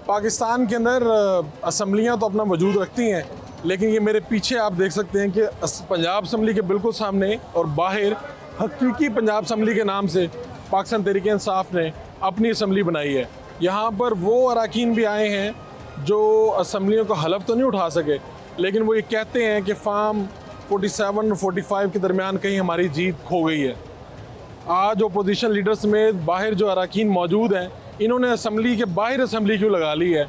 पाकिस्तान के अंदर असम्बलियाँ तो अपना वजूद रखती हैं, लेकिन ये मेरे पीछे आप देख सकते हैं कि पंजाब असम्बली के बिल्कुल सामने और बाहर हकीकी पंजाब असम्बली के नाम से पाकिस्तान तहरीक इंसाफ ने अपनी असम्बली बनाई है। यहाँ पर वो अरकान भी आए हैं जो असम्बलियों का हलफ तो नहीं उठा सके, लेकिन वो ये कहते हैं कि फार्म 47 और 45 के दरमियान कहीं हमारी जीत खो गई है। आज अपोजिशन लीडर समेत बाहर जो अरकान मौजूद हैं, इन्होंने असम्बली के बाहर असम्बली क्यों लगा ली है,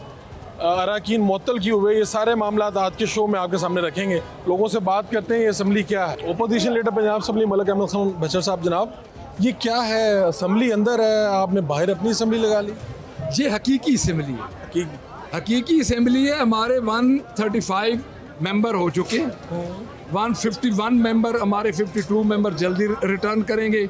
अरकान मुअत्तल क्यों हुए, ये सारे मामला आज के शो में आपके सामने रखेंगे। लोगों से बात करते हैं ये असम्बली क्या है। Opposition leader Punjab assembly Malik Ahmad Khan Bashar साहब, जनाब ये क्या है? असम्बली अंदर है, आपने बाहर अपनी असम्बली लगा ली? ये हकीकी असम्बली है, हकीकी असम्बली है। हमारे 135 मेंबर हो चुके हैं, 151 मेंबर, हमारे 52 मेंबर जल्दी रिटर्न करेंगे।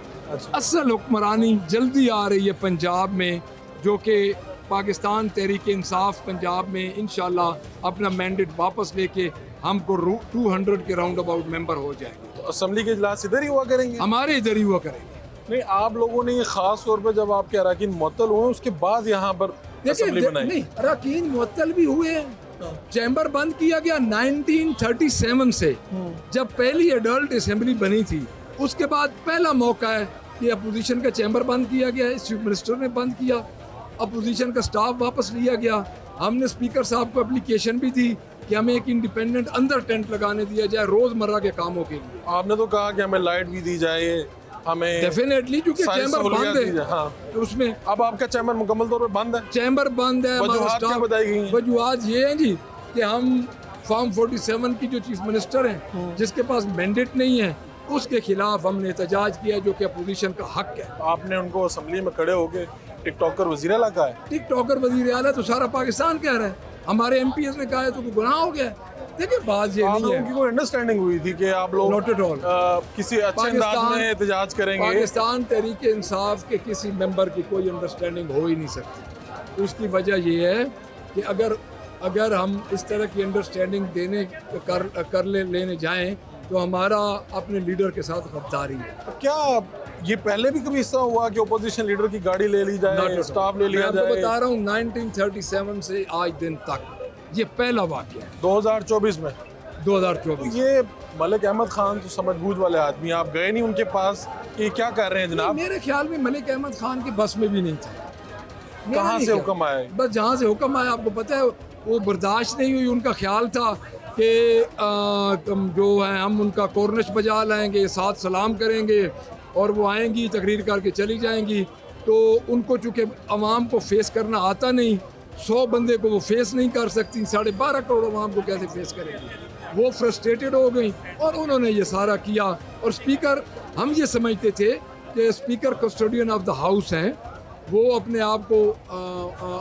असल हुक्मरानी जल्दी आ रही है पंजाब में, जो कि पाकिस्तान तहरीक इंसाफ पंजाब में इंशाल्लाह अपना मैंडेट वापस लेके हमको 200 के राउंड अबाउट मेंबर हो जाएंगे। तो असम्बली के इजलास इधर ही हुआ करेंगे? हमारे इधर ही हुआ करेंगे। नहीं, आप लोगों ने ये खास तौर पर जब आपके अरकान मुअत्तल हुए उसके बाद यहाँ पर असम्बली बनाई? नहीं, अरकान मुअत्तल भी हुए हैं। चैम्बर बंद किया गया 1937 से, जब पहली एडल्ट असेंबली बनी थी। उसके बाद पहला मौका है कि अपोजिशन का चैम्बर बंद किया गया है, चीफ मिनिस्टर ने बंद किया, अपोजिशन का स्टाफ वापस लिया गया। हमने स्पीकर साहब को एप्लीकेशन भी दी कि हमें एक इंडिपेंडेंट अंदर टेंट लगाने दिया जाए रोजमर्रा के कामों के लिए। आपने तो कहा कि हमें लाइट भी दी जाए, हमें डेफिनेटली, क्योंकि चैम्बर बंद है। हाँ। तो उसमें अब आपका चैम्बर मुकम्मल तौर पर बंद है? चैम्बर बंद है। वजूहात क्या बताई गई हैं? वजूहात ये है जी कि हम फॉर्म 47 की जो चीफ मिनिस्टर हैं, जिसके पास मैंडेट नहीं है, उसके खिलाफ हमने एहतजाज किया, जो कि अपोजिशन का हक है। आपने उनको असम्बली में खड़े होके टिकटॉकर वजीर आला कहा है? टिकटॉकर वजीर आला तो सारा पाकिस्तान कह रहा है, हमारे MPs ने कहा है तो गुनाह हो गया। देखिए बात ये नहीं है, कोई अंडरस्टैंडिंग हुई थी कि आप लोग नॉट एट ऑल किसी अच्छे अंदाज में एहतजाज करेंगे? पाकिस्तान तहरीक इंसाफ के किसी मेंबर की कोई अंडरस्टैंडिंग हो ही नहीं सकती। उसकी वजह ये है कि अगर हम इस तरह की अंडरस्टैंडिंग लेने जाएं तो हमारा अपने लीडर के साथ गद्दारी है। तो क्या ये पहले भी कभी ऐसा हुआ कि ओपोजिशन लीडर की गाड़ी ले ली जाए, स्टाफ ले लिया जाए? मैं बता रहा हूँ 1937 से आज दिन तक ये पहला वाक़या है। 2024 में 2024 ये मलिक अहमद खान तो समझबूझ वाले आदमी, आप गए नहीं उनके पास कि क्या कर रहे हैं जनाब? मेरे ख्याल में मलिक अहमद खान की बस में भी नहीं था। कहाँ से हुक्म आया? बस जहाँ से हुक्म आया, आपको पता है, वो बर्दाश्त नहीं हुई। उनका ख्याल था कि जो है हम उनका कॉर्निश बजा लाएंगे, साथ सलाम करेंगे और वो आएंगी, तकरीर करके चली जाएंगी। तो उनको चूँकि अवाम को फेस करना आता नहीं, 100 बंदे को वो फेस नहीं कर सकती, 12.5 करोड़ अवाम को कैसे फेस करेंगी? वो फ्रस्ट्रेटेड हो गई और उन्होंने ये सारा किया। और स्पीकर, हम ये समझते थे कि speaker custodian of the house हैं, वो अपने आप को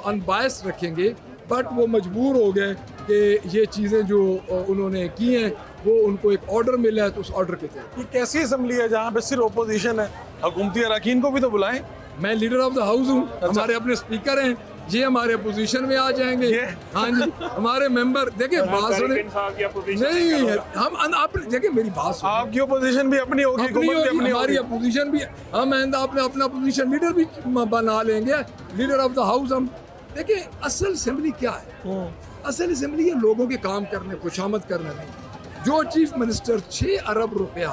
अनबायस्ड रखेंगे, बट वो मजबूर हो गए कि ये चीज़ें जो उन्होंने की हैं वो उनको एक ऑर्डर मिला है, तो उस ऑर्डर के तहत। ये कैसी असम्बली है जहाँ पे सिर्फ ओपोजिशन है? हुकूमती अरकान को भी तो बुलाएं। मैं लीडर ऑफ द हाउस हूँ, हमारे अपने स्पीकर हैं, ये हमारे अपोजिशन में आ जाएंगे। हाँ जी, हमारे मेंबर देखिए बात सुने, नहीं हम आप देखिए मेरी बात सुने, आपकी ओपोजिशन भी अपनी होगी, हमारी अपोजिशन भी, हम आपने अपना अपोजिशन लीडर भी बना लेंगे, लीडर ऑफ द हाउस हम। देखिए असल असेंबली क्या है? असल असेंबली है लोगों के काम करने, खुशामद करने नहीं। जो चीफ मिनिस्टर 6 अरब रुपया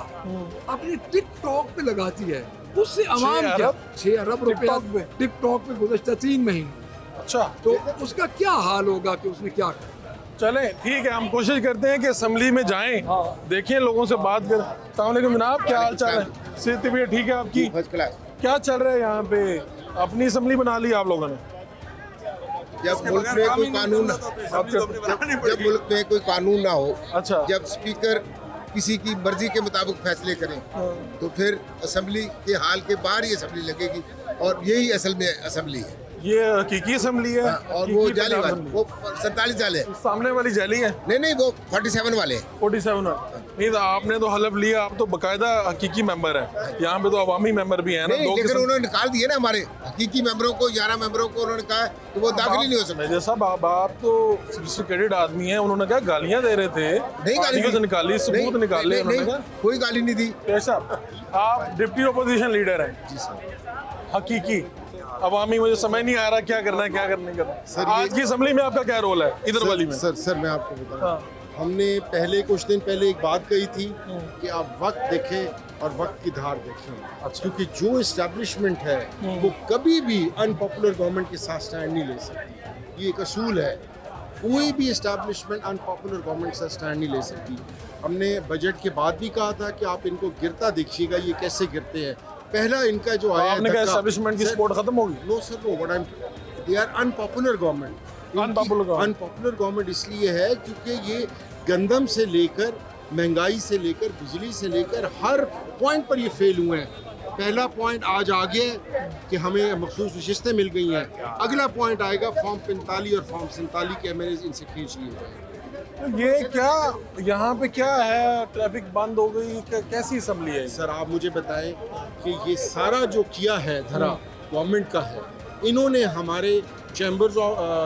अपने टिकटॉक पे लगाती है, उससे अवाम क्या? 6 अरब रुपया टिकटॉक पे गुज़श्ता 3 महीने। अच्छा, तो उसका क्या हाल होगा कि उसने क्या करा? चलें ठीक है, हम कोशिश करते हैं कि असम्बली में जाएं, देखें, लोगों से बात करें। अस्सलाम वालेकुम जनाब, क्या हाल चाल है? सेहत भी ठीक है आपकी? क्या चल रहा है यहाँ पे? अपनी असम्बली बना ली आप लोगों ने? जब मुल्क में कोई कानून जब मुल्क में कोई कानून ना हो, अच्छा, जब स्पीकर किसी की मर्जी के मुताबिक फैसले करें, तो फिर असम्बली के हाल के बाहर ही असम्बली लगेगी, और यही असल में असम्बली है। ये हकीकी असम्बली है? और वो जाली वाली, वो 47 वाले हैं। सामने वाली जाली है? नहीं, वो 47 वाले हैं। 47 नहीं, तो आपने तो हलफ लिया, आप तो बकायदा हकीकी मेंबर है। यहाँ पे तो अवामी मेंबर भी है ना? नहीं, लेकिन उन्होंने निकाल दिए ना हमारे हकीकी मेंबरों को, 11 मेंबरों को उन्होंने कहा कि वो दाखिल ही नहीं हो सकते। जैसा आप तो क्रेडिट आदमी है, उन्होंने कहा गालियाँ दे रहे थे, नहीं गाली से निकाली, सबूत निकाले, कोई गाली नहीं दी। आप डिप्टी अपोजिशन लीडर हैं? जी सर। हकीकी अवामी मुझे समझ नहीं आ रहा क्या करना है क्या करना नहीं सर, करना। आज की असेंबली में आपका क्या रोल है इधर वाली में? सर मैं आपको बता रहा हाँ। हूँ, हमने पहले कुछ दिन पहले एक बात कही थी कि आप वक्त देखें और वक्त की धार देखें। अच्छा। क्योंकि जो इस्टेब्लिशमेंट है वो कभी भी अनपॉपुलर गवर्नमेंट के साथ स्टैंड नहीं ले सकती। ये एक असूल है, कोई भी इस्टेब्लिशमेंट अनपॉपुलर गवर्नमेंट से स्टैंड नहीं ले सकती। हमने बजट के बाद भी कहा था कि आप इनको गिरता देखिएगा, ये कैसे गिरते हैं। पहला इनका जो आया आपने कहा एस्टेब्लिशमेंट की सपोर्ट खत्म होगी? No sir, no, what I am, they are unpopular government. Unpopular government इसलिए है क्योंकि ये गंदम से लेकर, महंगाई से लेकर, बिजली से लेकर हर पॉइंट पर ये फेल हुए हैं। पहला पॉइंट आज आ गया कि हमें मखसूस विशेषताएं मिल गई हैं। अगला पॉइंट आएगा फॉर्म 45 और फॉर्म 47 के एमएनएज इनसे खींच लिए जाएंगे। तो ये क्या यहाँ पे क्या है, ट्रैफिक बंद हो गई, कैसी असेंबली है? सर आप मुझे बताएं कि ये सारा जो किया है धरा गवर्नमेंट का है, इन्होंने हमारे चैम्बर्स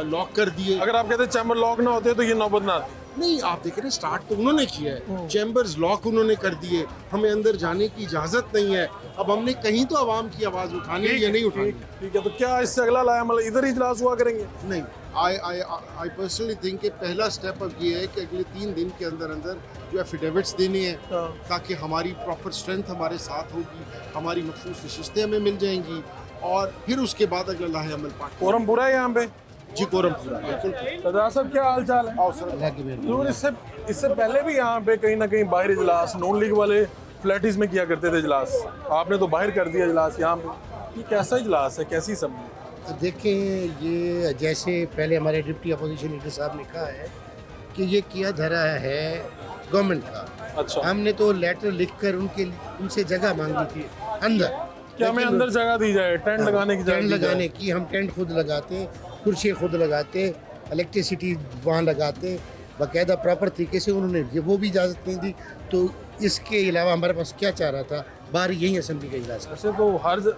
लॉक कर दिए। अगर आप कहते चैम्बर लॉक ना होते तो ये नौबत ना आती। नहीं, आप देख रहे हैं स्टार्ट तो उन्होंने किया है, चैम्बर्स लॉक उन्होंने कर दिए, हमें अंदर जाने की इजाजत नहीं है। अब हमने कहीं तो आवाम की आवाज उठानी है या नहीं उठानी? ठीक है, तो क्या इससे अगला लाया मतलब इधर ही इजलास हुआ करेंगे? नहीं, आई पर्सनली थिंक कि पहला स्टेप अब ये है कि अगले 3 दिन के अंदर अंदर जो एफिडेविट्स देने हैं, हाँ। ताकि हमारी प्रॉपर स्ट्रेंथ हमारे साथ होगी, हमारी मखसूस विशेषताएं हमें मिल जाएंगी और फिर उसके बाद अगला लाहे अमल पार्ट। कोरम पूरा है यहाँ पे? जी कोरम पूरा, बिल्कुल। सरदार साहब क्या हाल चाल है? जरूर, इससे पहले भी यहाँ पे कहीं ना कहीं बाहर इजलास नॉन लीग वाले फ्लैटिस में किया करते थे इजलास, आपने तो बाहर कर दिया इजलास यहाँ पे। ये कैसा इजलास है, कैसी असेंबली? देखें, ये जैसे पहले हमारे डिप्टी अपोजिशन लीडर साहब ने कहा है कि ये किया धरा है गवर्नमेंट का। अच्छा, हमने तो लेटर लिखकर उनसे जगह मांगी थी अंदर, क्या हमें अंदर जगह दी जाए, टेंट लगाने की जगह टेंट दी जाए? लगाने की। हम टेंट खुद लगाते, कुर्सी खुद लगाते, इलेक्ट्रिसिटी वहाँ लगाते, बाकायदा प्रॉपर तरीके से। उन्होंने वो भी इजाज़त नहीं दी। तो इसके अलावा हमारे पास क्या चाह रहा था, बाहर यही असेंबली का इजलास। ऐसे तो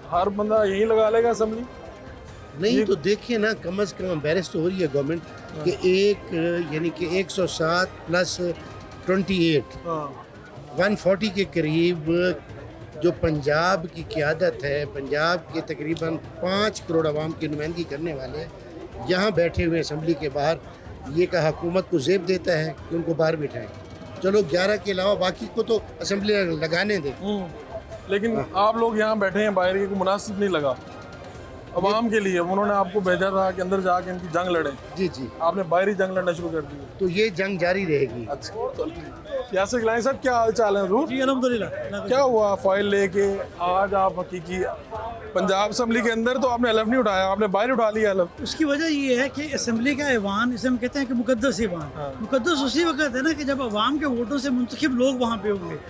हर बंदा यहीं लगा लेगा असेंबली? नहीं तो देखिए ना, कम अज़ कम एम्बेरस तो हो रही है गवर्नमेंट कि यानी कि 107 प्लस 28 140 के करीब जो पंजाब की क़यादत है, पंजाब के तकरीबन 5 करोड़ आवाम की नुमाइंदगी करने वाले यहाँ बैठे हुए असेंबली के बाहर, ये का हुकूमत को ज़ेब देता है कि उनको बाहर बिठाएं। चलो 11 के अलावा बाकी को तो असेंबली लगाने दें। लेकिन आप लोग यहाँ बैठे हैं बाहर, ये को मुनासिब नहीं लगा अवाम के लिए? उन्होंने आपको भेजा था कि अंदर जाके इनकी जंग लड़े, जी जी, आपने बाहर ही जंग लड़ना शुरू कर दी। तो ये जंग जारी रहेगी। अच्छा, यासिर गिलानी साहब क्या हाल चाल है? रूह जी अल्हम्दुलिल्लाह। क्या हुआ फाइल लेके आज आप हकीकी पंजाब असेंबली के अंदर तो आपने हलफ नहीं उठाया, आपने बाहर उठा लिया हलफ? उसकी वजह ये है कि असेंबली का ऐवान, इसे हम कहते हैं कि मुकद्दस ऐवान, मुकद्दस उसी वक्त है ना कि जब अवाम के वोटों से मुंतखब लोग वहाँ पे होंगे।